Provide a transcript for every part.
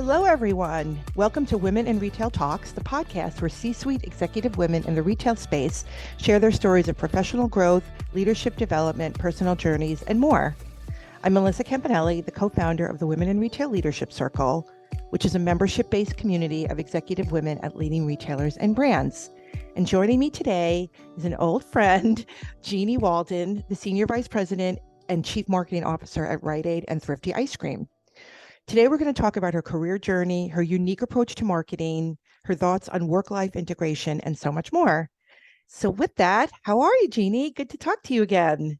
Hello, everyone. Welcome to Women in Retail Talks, the podcast where C-suite executive women in the retail space share their stories of professional growth, leadership development, personal journeys, and more. I'm Melissa Campanelli, the co-founder of the Women in Retail Leadership Circle, which is a membership-based community of executive women at leading retailers and brands. And joining me today is an old friend, Jeanniey Walden, the Senior Vice President and Chief Marketing Officer at Rite and Thrifty Ice Cream. Today, we're going to talk about her career journey, her unique approach to marketing, her thoughts on work-life integration, and so much more. So with that, how are you, Jeanniey? Good to talk to you again.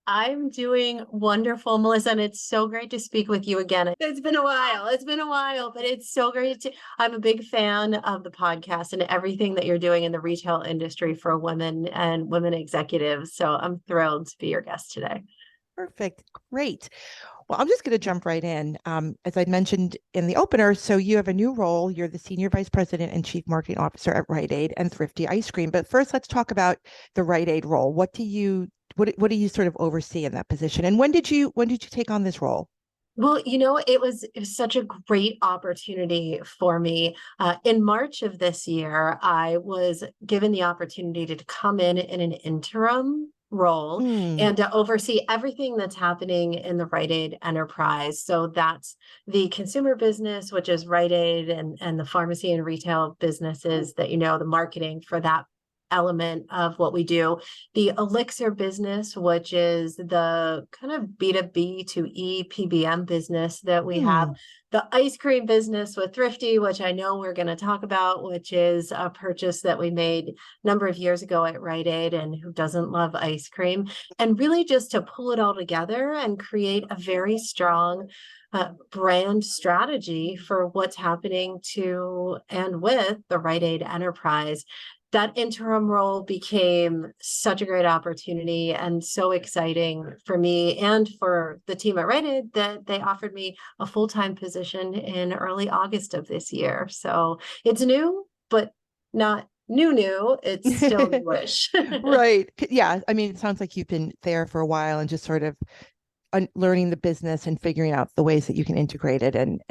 I'm doing wonderful, Melissa, and it's so great to speak with you again. It's been a while, but it's so great I'm a big fan of the podcast and everything that you're doing in the retail industry for women and women executives. So I'm thrilled to be your guest today. Perfect. Great. Well, I'm just going to jump right in. As I mentioned in the opener, so you have a new role. You're the Senior Vice President and Chief Marketing Officer at Rite and Thrifty Ice Cream. But first, let's talk about the Rite role. What do you sort of oversee in that position? And when did you take on this role? Well, it was such a great opportunity for me. In March of this year, I was given the opportunity to come in an interim role and to oversee everything that's happening in the Rite Aid enterprise. So that's the consumer business, which is Rite Aid, and the pharmacy and retail businesses that, the marketing for that element of what we do, the Elixir business, which is the kind of B2B to E PBM business that we have, the ice cream business with Thrifty, which I know we're going to talk about, which is a purchase that we made a number of years ago at Rite Aid, and who doesn't love ice cream, and really just to pull it all together and create a very strong brand strategy for what's happening to and with the Rite Aid enterprise. That interim role became such a great opportunity and so exciting for me and for the team at Rite Aid that they offered me a full-time position in early August of this year. So it's new, but not new. It's still newish. Right. Yeah. I mean, it sounds like you've been there for a while and just sort of learning the business and figuring out the ways that you can integrate it and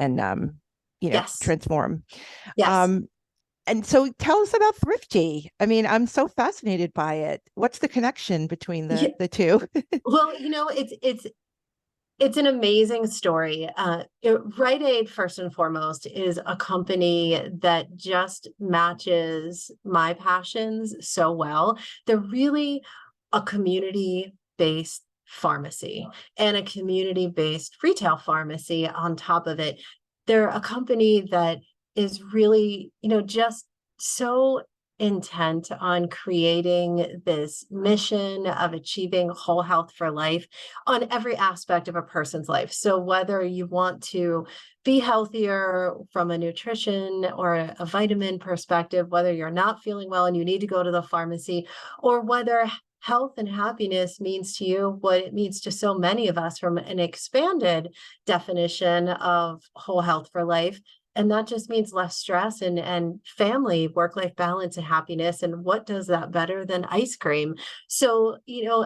Yes. transform. Yes. And so tell us about Thrifty. I mean, I'm so fascinated by it. What's the connection between the two? Well, it's an amazing story. Rite Aid, first and foremost, is a company that just matches my passions so well. They're really a community-based pharmacy and a community-based retail pharmacy on top of it. They're a company that is really, just so intent on creating this mission of achieving whole health for life on every aspect of a person's life. So whether you want to be healthier from a nutrition or a vitamin perspective, whether you're not feeling well and you need to go to the pharmacy, or whether health and happiness means to you what it means to so many of us from an expanded definition of whole health for life. And that just means less stress and family, work-life balance and happiness. And what does that better than ice cream? So,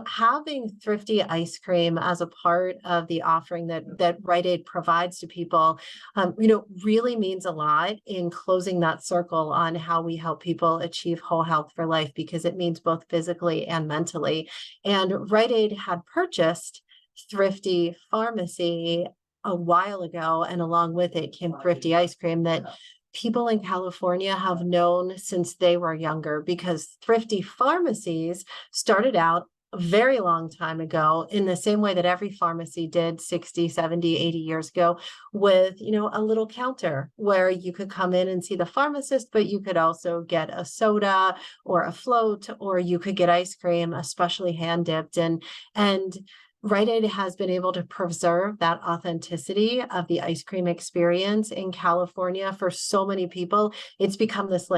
having Thrifty ice cream as a part of the offering that Rite Aid provides to people, really means a lot in closing that circle on how we help people achieve whole health for life, because it means both physically and mentally. And Rite Aid had purchased Thrifty Pharmacy a while ago, and along with it came Thrifty ice cream that people in California have known since they were younger, because Thrifty pharmacies started out a very long time ago in the same way that every pharmacy did 60, 70, 80 years ago, with, a little counter where you could come in and see the pharmacist, but you could also get a soda or a float, or you could get ice cream, especially hand dipped. And Rite Aid has been able to preserve that authenticity of the ice cream experience in California for so many people. It's become this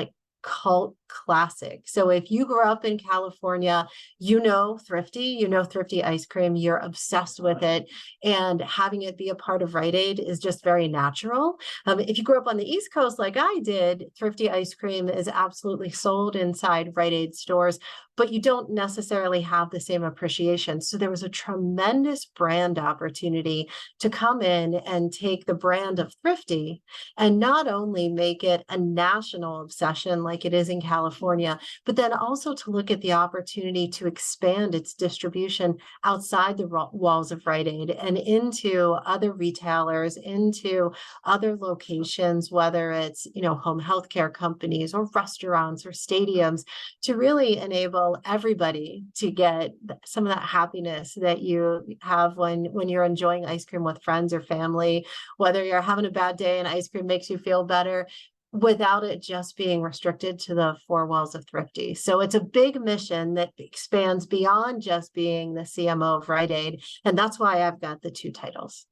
cult classic. So if you grew up in California, you know Thrifty ice cream, you're obsessed with it, and having it be a part of Rite Aid is just very natural. If you grew up on the East Coast like I did, Thrifty ice cream is absolutely sold inside Rite Aid stores, but you don't necessarily have the same appreciation. So there was a tremendous brand opportunity to come in and take the brand of Thrifty and not only make it a national obsession like it is in California, but then also to look at the opportunity to expand its distribution outside the walls of Rite Aid and into other retailers, into other locations, whether it's, home healthcare companies or restaurants or stadiums, to really enable everybody to get some of that happiness that you have when you're enjoying ice cream with friends or family, whether you're having a bad day and ice cream makes you feel better, without it just being restricted to the four walls of Thrifty. So it's a big mission that expands beyond just being the CMO of Rite Aid. And that's why I've got the two titles.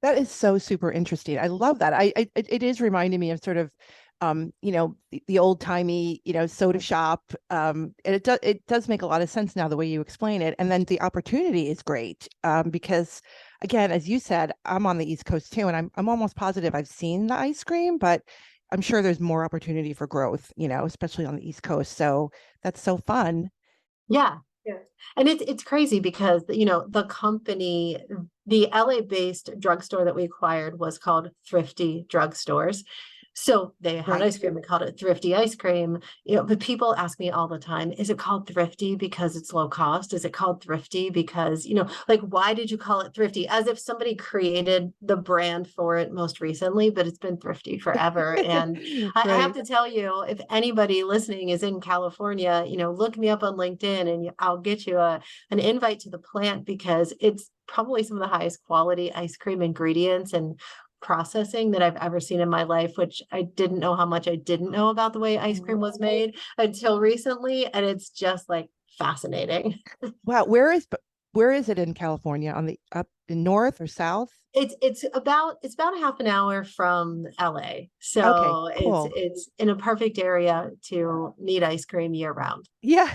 That is so super interesting. I love that. It is reminding me of sort of the old timey, soda shop. And it does make a lot of sense now the way you explain it. And then the opportunity is great because, again, as you said, I'm on the East Coast too, and I'm almost positive I've seen the ice cream, but I'm sure there's more opportunity for growth, especially on the East Coast. So that's so fun. Yeah. Yeah. And it's crazy because, the company, the LA-based drugstore that we acquired was called Thrifty Drugstores. So they had Right. ice cream, we called it Thrifty ice cream. But people ask me all the time, is it called Thrifty because it's low cost? Is it called Thrifty because, like, why did you call it Thrifty? As if somebody created the brand for it most recently, but it's been Thrifty forever. And I have Right. to tell you, if anybody listening is in California, look me up on LinkedIn and I'll get you an invite to the plant because it's probably some of the highest quality ice cream ingredients and processing that I've ever seen in my life, which I didn't know how much I didn't know about the way ice cream was made until recently. And it's just like fascinating. Wow. Where is it in California? On the up in north or south? It's about a half an hour from LA. Okay, So cool. it's in a perfect area to need ice cream year round. Yeah.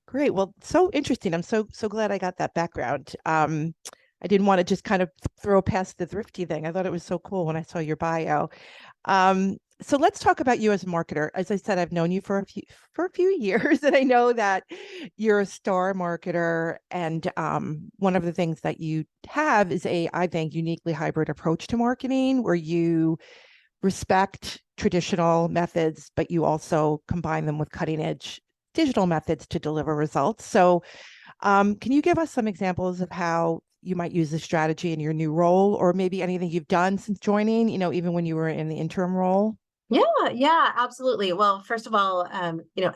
Great. Well, so interesting. I'm so glad I got that background. I didn't want to just kind of throw past the thrifty thing. I thought it was so cool when I saw your bio. So let's talk about you as a marketer. As I said, I've known you for a few years, and I know that you're a star marketer. And one of the things that you have is I think, uniquely hybrid approach to marketing, where you respect traditional methods, but you also combine them with cutting edge digital methods to deliver results. So can you give us some examples of how you might use this strategy in your new role, or maybe anything you've done since joining, even when you were in the interim role? Yeah, absolutely. Well, first of all,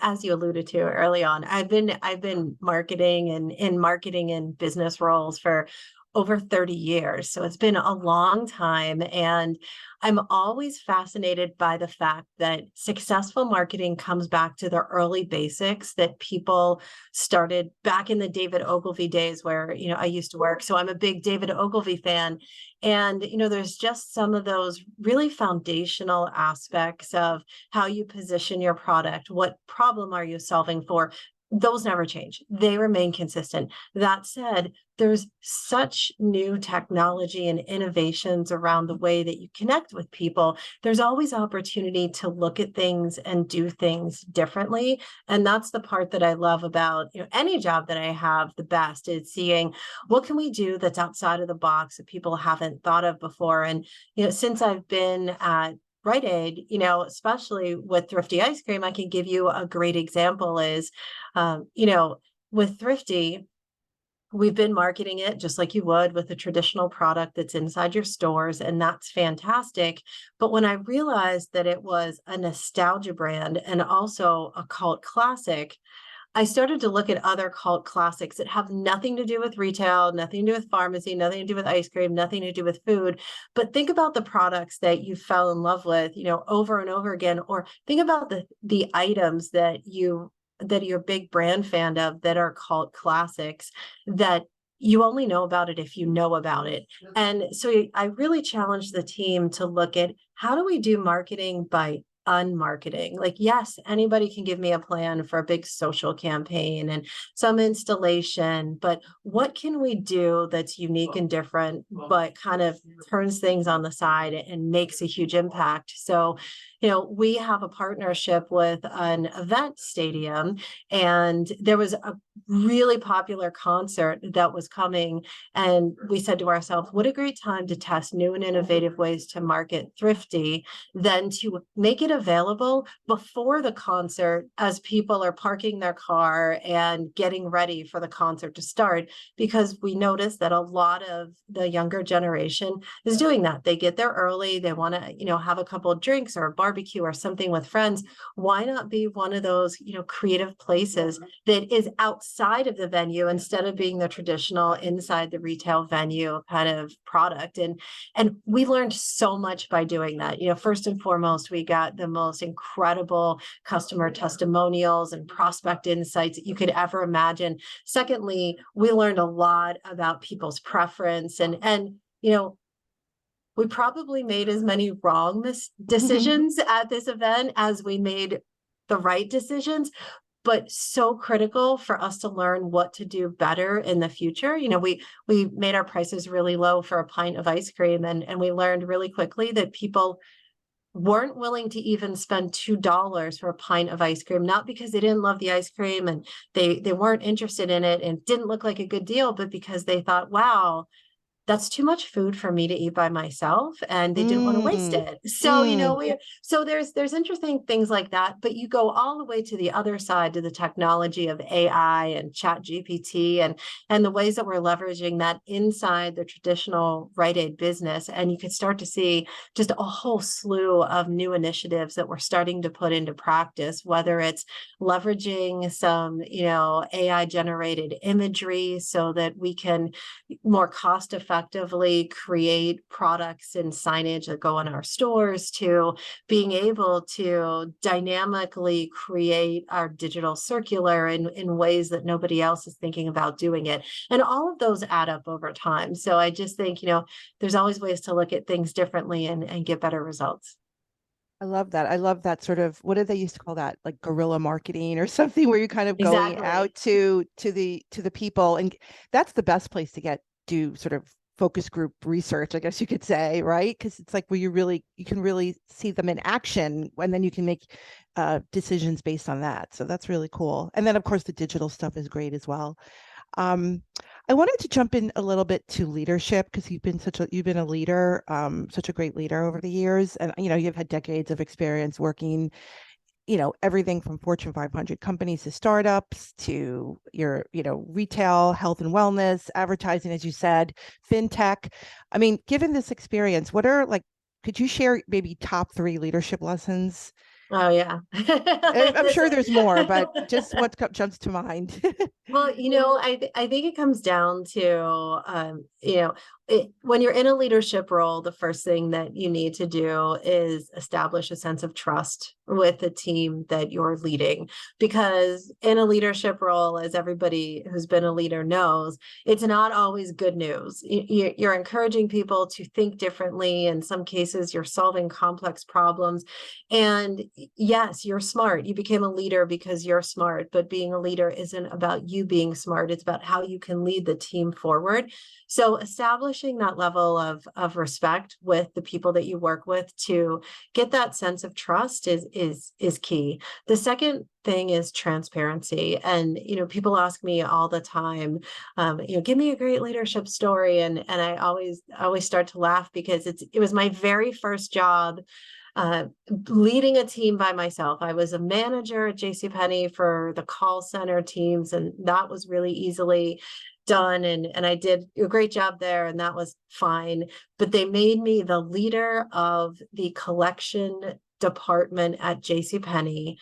as you alluded to early on, I've been marketing and in marketing and business roles for over 30 years. So it's been a long time. And I'm always fascinated by the fact that successful marketing comes back to the early basics that people started back in the David Ogilvy days where, I used to work. So I'm a big David Ogilvy fan. And, there's just some of those really foundational aspects of how you position your product. What problem are you solving for? Those never change. They remain consistent. That said, there's such new technology and innovations around the way that you connect with people. There's always opportunity to look at things and do things differently. And that's the part that I love about any job that I have the best is seeing what can we do that's outside of the box that people haven't thought of before. And since I've been at Rite Aid, especially with Thrifty ice cream, I can give you a great example is, with Thrifty, we've been marketing it just like you would with a traditional product that's inside your stores, and that's fantastic. But when I realized that it was a nostalgia brand and also a cult classic, I started to look at other cult classics that have nothing to do with retail, nothing to do with pharmacy, nothing to do with ice cream, nothing to do with food. But think about the products that you fell in love with, over and over again, or think about the items that you're a big brand fan of that are cult classics that you only know about it if you know about it. And so I really challenged the team to look at how do we do marketing by unmarketing. Like, yes, anybody can give me a plan for a big social campaign and some installation, but what can we do that's unique and different, but kind of turns things on the side and makes a huge impact? So, we have a partnership with an event stadium, and there was a really popular concert that was coming. And we said to ourselves, what a great time to test new and innovative ways to market Thrifty, than to make it available before the concert as people are parking their car and getting ready for the concert to start. Because we noticed that a lot of the younger generation is doing that. They get there early, they want to, have a couple of drinks or a barbecue or something with friends. Why not be one of those, creative places that is outside of the venue instead of being the traditional inside the retail venue kind of product? And we learned so much by doing that. First and foremost, we got the most incredible customer testimonials and prospect insights that you could ever imagine. Secondly, we learned a lot about people's preference, and we probably made as many wrong decisions at this event as we made the right decisions, but so critical for us to learn what to do better in the future. We made our prices really low for a pint of ice cream, and we learned really quickly that people weren't willing to even spend $2 for a pint of ice cream, not because they didn't love the ice cream and they weren't interested in it and didn't look like a good deal, but because they thought, wow, that's too much food for me to eat by myself, and they didn't want to waste it. So, so there's interesting things like that, but you go all the way to the other side, to the technology of AI and Chat GPT, and the ways that we're leveraging that inside the traditional Rite Aid business. And you could start to see just a whole slew of new initiatives that we're starting to put into practice, whether it's leveraging some, AI generated imagery so that we can more cost effectively create products and signage that go in our stores, to being able to dynamically create our digital circular in ways that nobody else is thinking about doing it. And all of those add up over time. So I just think, there's always ways to look at things differently and get better results. I love that. I love that sort of, what did they used to call that? Like guerrilla marketing or something, where you're kind of going out to the people. And that's the best place to do sort of focus group research, I guess you could say, right? Because it's like where you can really see them in action, and then you can make decisions based on that. So that's really cool. And then of course the digital stuff is great as well. I wanted to jump in a little bit to leadership, because you've been a leader, such a great leader over the years, and you've had decades of experience working, everything from Fortune 500 companies to startups to your, retail, health and wellness, advertising, as you said, fintech. I mean, given this experience, could you share maybe top 3 leadership lessons? Oh, yeah. I'm sure there's more, but just what jumps to mind. Well, I think it comes down to, when you're in a leadership role, the first thing that you need to do is establish a sense of trust with the team that you're leading. Because in a leadership role, as everybody who's been a leader knows, it's not always good news. You're encouraging people to think differently. In some cases, you're solving complex problems. And yes, you're smart. You became a leader because you're smart, but being a leader isn't about you being smart. It's about how you can lead the team forward. So establishing that level of respect with the people that you work with to get that sense of trust is key. The second thing is transparency. And, people ask me all the time, give me a great leadership story. And I always start to laugh, because it was my very first job leading a team by myself. I was a manager at JCPenney for the call center teams, and that was really easily done. And I did a great job there, and that was fine. But they made me the leader of the collection department at JCPenney.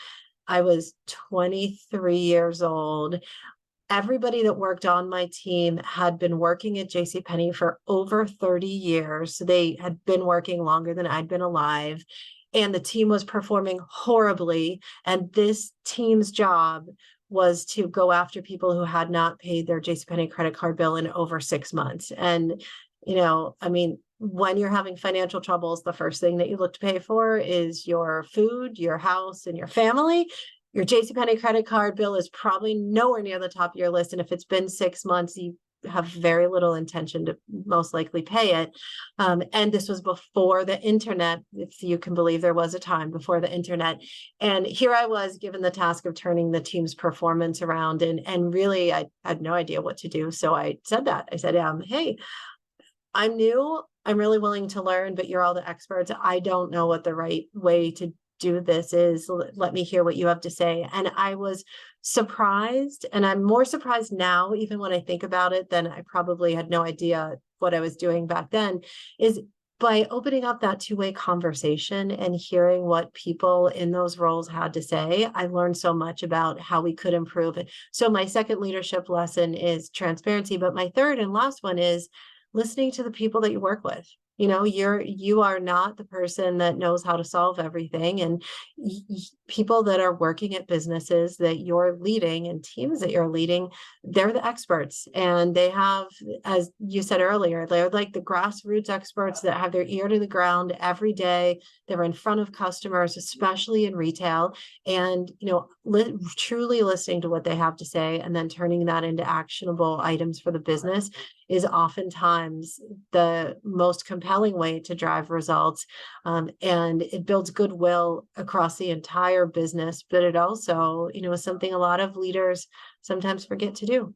I was 23 years old. Everybody that worked on my team had been working at JCPenney for over 30 years. So they had been working longer than I'd been alive. And the team was performing horribly. And this team's job was to go after people who had not paid their JCPenney credit card bill in over 6 months. And, when you're having financial troubles, the first thing that you look to pay for is your food, your house, and your family. Your JCPenney credit card bill is probably nowhere near the top of your list. And if it's been 6 months, you have very little intention to most likely pay it. And this was before the internet, if you can believe there was a time before the internet. And here I was given the task of turning the team's performance around. And really, I had no idea what to do. So I said that. I said, hey, I'm new. I'm really willing to learn, but you're all the experts. I don't know what the right way to do this is. Let me hear what you have to say. And I was surprised, and I'm more surprised now, even when I think about it, than I probably had no idea what I was doing back then, is by opening up that two-way conversation and hearing what people in those roles had to say. I learned so much about how we could improve it. So my second leadership lesson is transparency, but my third and last one is listening to the people that you work with. You are not the person that knows how to solve everything, and people that are working at businesses that you're leading and teams that you're leading, they're the experts, and they have, as you said earlier, they're like the grassroots experts that have their ear to the ground every day. They're in front of customers, especially in retail, and truly listening to what they have to say and then turning that into actionable items for the business is oftentimes the most compelling way to drive results. And it builds goodwill across the entire business, but it also, is something a lot of leaders sometimes forget to do.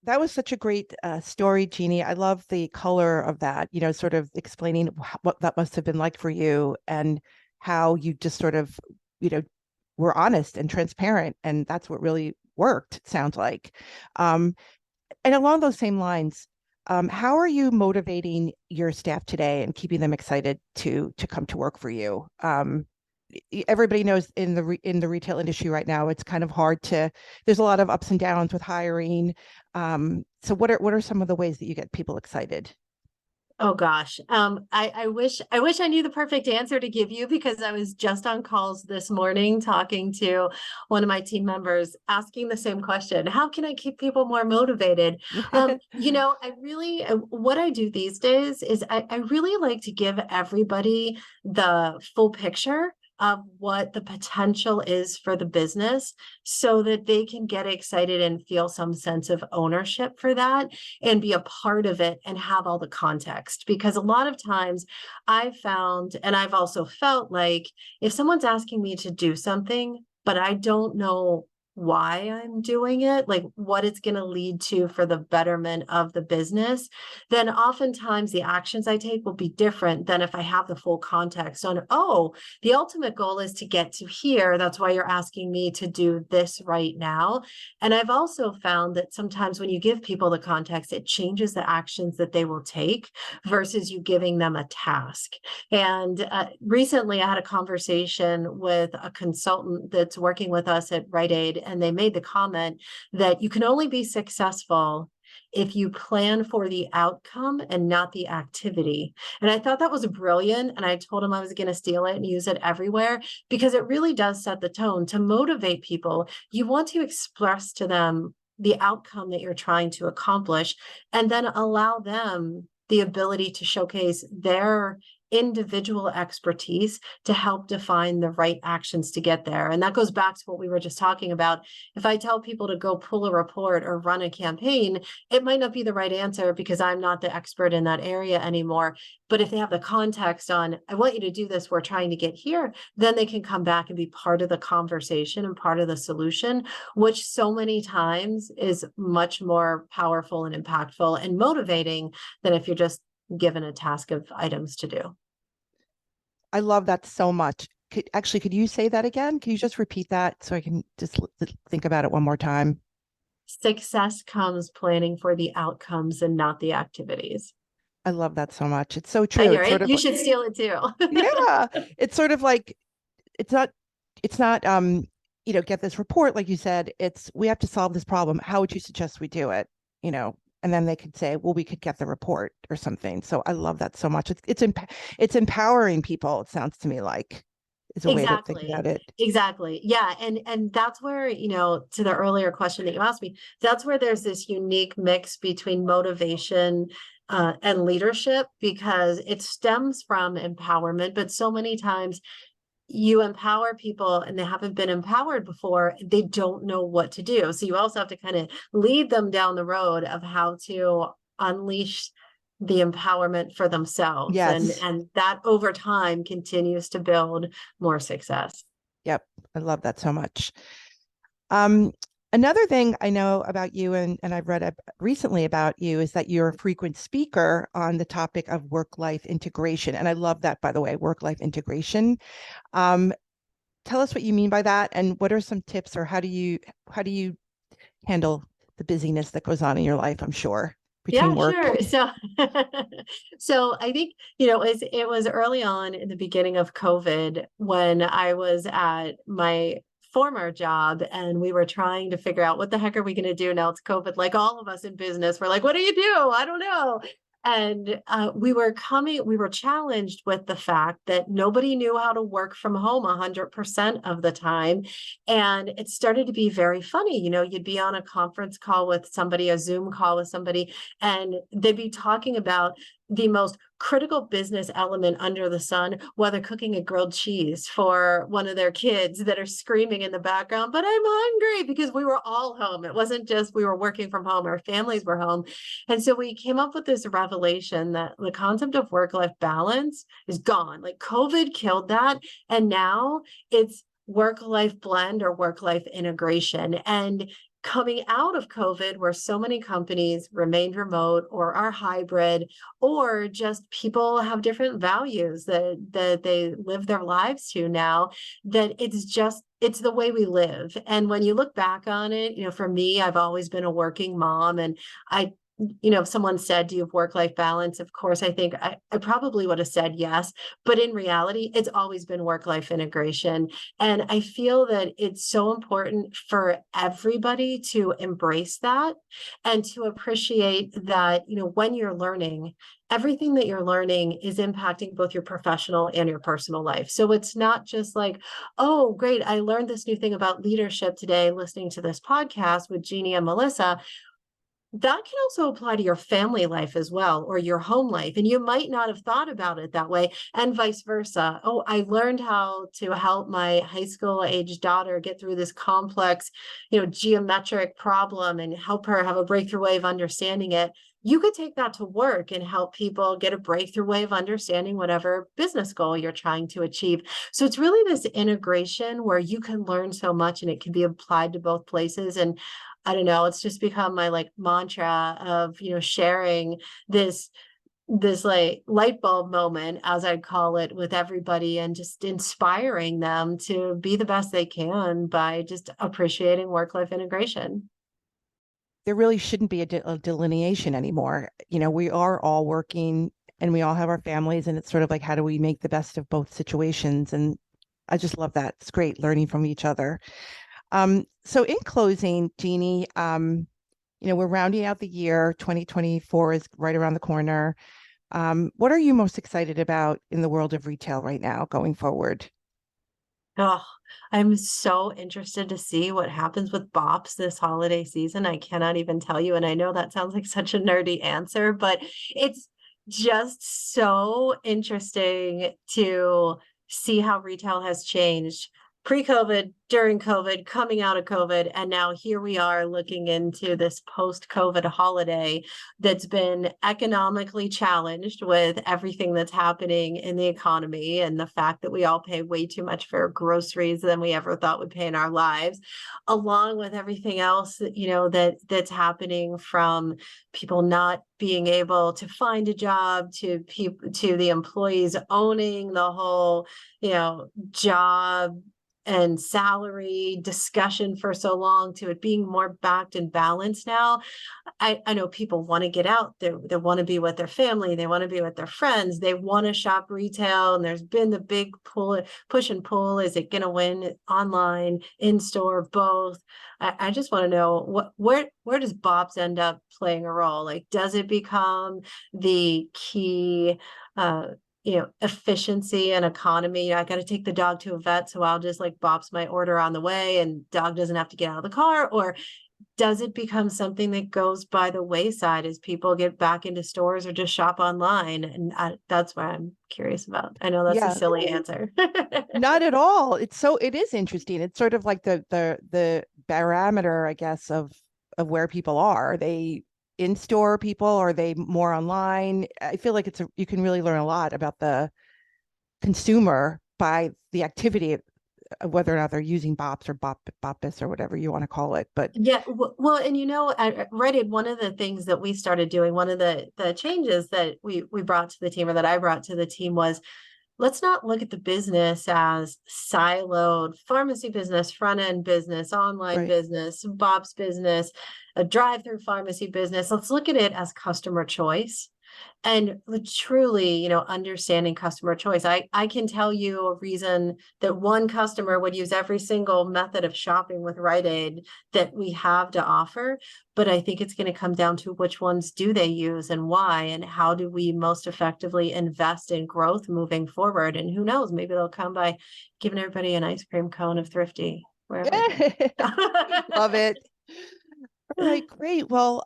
That was such a great story, Jeannie. I love the color of that, sort of explaining what that must have been like for you and how you just sort of, were honest and transparent. And that's what really worked, it sounds like. And along those same lines, how are you motivating your staff today and keeping them excited to come to work for you? Everybody knows in the retail industry right now, it's kind of hard to. There's a lot of ups and downs with hiring. So what are some of the ways that you get people excited? Oh gosh. I wish I knew the perfect answer to give you, because I was just on calls this morning talking to one of my team members asking the same question. How can I keep people more motivated? What I do these days is I really like to give everybody the full picture of what the potential is for the business so that they can get excited and feel some sense of ownership for that and be a part of it and have all the context. Because a lot of times I've found, and I've also felt like, if someone's asking me to do something, but I don't know why I'm doing it, like what it's going to lead to for the betterment of the business, then oftentimes the actions I take will be different than if I have the full context on, oh, the ultimate goal is to get to here. That's why you're asking me to do this right now. And I've also found that sometimes when you give people the context, it changes the actions that they will take versus you giving them a task. And recently I had a conversation with a consultant that's working with us at Rite, and they made the comment that you can only be successful if you plan for the outcome and not the activity. And I thought that was brilliant. And I told him I was going to steal it and use it everywhere, because it really does set the tone to motivate people. You want to express to them the outcome that you're trying to accomplish, and then allow them the ability to showcase their individual expertise to help define the right actions to get there. And that goes back to what we were just talking about. If I tell people to go pull a report or run a campaign, it might not be the right answer because I'm not the expert in that area anymore. But if they have the context on, I want you to do this, we're trying to get here, then they can come back and be part of the conversation and part of the solution, which so many times is much more powerful and impactful and motivating than if you're just given a task of items to do. I love that so much. Could you say that again? Can you just repeat that so I can just think about it one more time? Success comes planning for the outcomes and not the activities. I love that so much. It's so true. It's sort of, you should steal it too. Yeah. It's sort of like, it's not, get this report, like you said, we have to solve this problem. How would you suggest we do it? And then they could say, well, we could get the report or something. So I love that so much. It's empowering people. It sounds to me like is a way to think about it. Exactly. Yeah. And that's where, to the earlier question that you asked me, that's where there's this unique mix between motivation and leadership, because it stems from empowerment. But so many times you empower people and they haven't been empowered before, they don't know what to do. So you also have to kind of lead them down the road of how to unleash the empowerment for themselves. Yes. And that over time continues to build more success. Yep. I love that so much. Um, Another thing I know about you, and I've read recently about you, is that you're a frequent speaker on the topic of work-life integration. And I love that, by the way, work-life integration. Um, Tell us what you mean by that, and what are some tips, or how do you handle the busyness that goes on in your life, I'm sure, between Yeah, work. sure. So, so I think, it was early on in the beginning of COVID when I was at my former job and we were trying to figure out what the heck are we going to do now it's COVID. Like all of us in business, we're like, what do you do? I don't know. And we were challenged with the fact that nobody knew how to work from home 100% of the time. And it started to be very funny. You'd be on a conference call with somebody, a Zoom call with somebody, and they'd be talking about the most critical business element under the sun, whether cooking a grilled cheese for one of their kids that are screaming in the background, but I'm hungry, because we were all home. It wasn't just we were working from home, our families were home. And so we came up with this revelation that the concept of work-life balance is gone. Like COVID killed that. And now it's work-life blend or work-life integration. And coming out of COVID, where so many companies remained remote or are hybrid, or just people have different values that they live their lives to now, that it's the way we live. And when you look back on it, for me, I've always been a working mom, and if someone said, do you have work-life balance? Of course, I think I probably would have said yes, but in reality, it's always been work-life integration. And I feel that it's so important for everybody to embrace that and to appreciate that, when you're learning, everything that you're learning is impacting both your professional and your personal life. So it's not just like, oh, great, I learned this new thing about leadership today, listening to this podcast with Jeanniey and Melissa. That can also apply to your family life as well, or your home life. And you might not have thought about it that way, and vice versa. Oh, I learned how to help my high school age daughter get through this complex, geometric problem and help her have a breakthrough way of understanding it. You could take that to work and help people get a breakthrough way of understanding whatever business goal you're trying to achieve. So it's really this integration where you can learn so much and it can be applied to both places. And I don't know, it's just become my like mantra of, sharing this like light bulb moment, as I'd call it, with everybody, and just inspiring them to be the best they can by just appreciating work-life integration. There really shouldn't be a delineation anymore. We are all working and we all have our families, and it's sort of like, how do we make the best of both situations? And I just love that. It's great learning from each other. So in closing, Jeanniey, we're rounding out the year. 2024 is right around the corner. What are you most excited about in the world of retail right now going forward? Oh, I'm so interested to see what happens with BOPS this holiday season. I cannot even tell you. And I know that sounds like such a nerdy answer, but it's just so interesting to see how retail has changed pre-COVID, during COVID, coming out of COVID, and now here we are looking into this post-COVID holiday that's been economically challenged with everything that's happening in the economy and the fact that we all pay way too much for groceries than we ever thought we'd pay in our lives, along with everything else that's happening, from people not being able to find a job, to people, to the employees owning the whole job and salary discussion for so long, to it being more backed and balanced now. I know people want to get out there. They want to be with their family. They want to be with their friends. They want to shop retail. And there's been the big push and pull. Is it going to win online, in store, both? I just want to know where does BOPS end up playing a role? Like, does it become the key, efficiency and economy? I got to take the dog to a vet, so I'll just like BOPS my order on the way and dog doesn't have to get out of the car? Or does it become something that goes by the wayside as people get back into stores or just shop online? And that's what I'm curious about. I know that's a silly answer. Not at all. It is interesting. It's sort of like the barometer, I guess, of where people are. Are they in-store people? Are they more online? I feel like you can really learn a lot about the consumer by the activity of whether or not they're using BOPS or BOPIS or whatever you want to call it. But yeah, well, and at Rite Aid, one of the things that we started doing, one of the changes that we brought to the team, or that I brought to the team, was let's not look at the business as siloed: pharmacy business, front end business, online business, BOPS business, a drive-through pharmacy business. Let's look at it as customer choice. And truly, understanding customer choice. I can tell you a reason that one customer would use every single method of shopping with Rite Aid that we have to offer. But I think it's going to come down to which ones do they use and why, and how do we most effectively invest in growth moving forward. And who knows, maybe they'll come by giving everybody an ice cream cone of Thrifty. Wherever. Love it. All right, great. Well,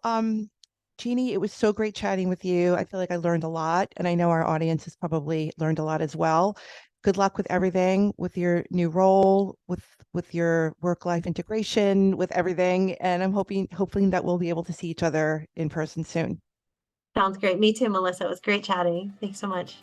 Jeanniey, it was so great chatting with you. I feel like I learned a lot, and I know our audience has probably learned a lot as well. Good luck with everything, with your new role, with your work-life integration, with everything. And I'm hoping that we'll be able to see each other in person soon. Sounds great. Me too, Melissa. It was great chatting. Thanks so much.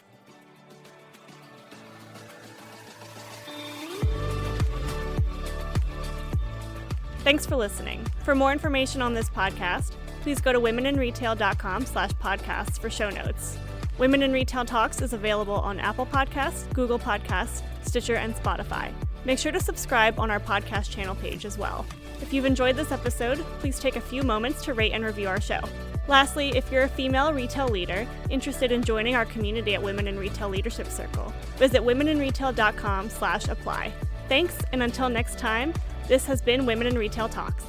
Thanks for listening. For more information on this podcast, please go to womeninretail.com/podcasts for show notes. Women in Retail Talks is available on Apple Podcasts, Google Podcasts, Stitcher, and Spotify. Make sure to subscribe on our podcast channel page as well. If you've enjoyed this episode, please take a few moments to rate and review our show. Lastly, if you're a female retail leader interested in joining our community at Women in Retail Leadership Circle, visit womeninretail.com/apply. Thanks, and until next time, this has been Women in Retail Talks.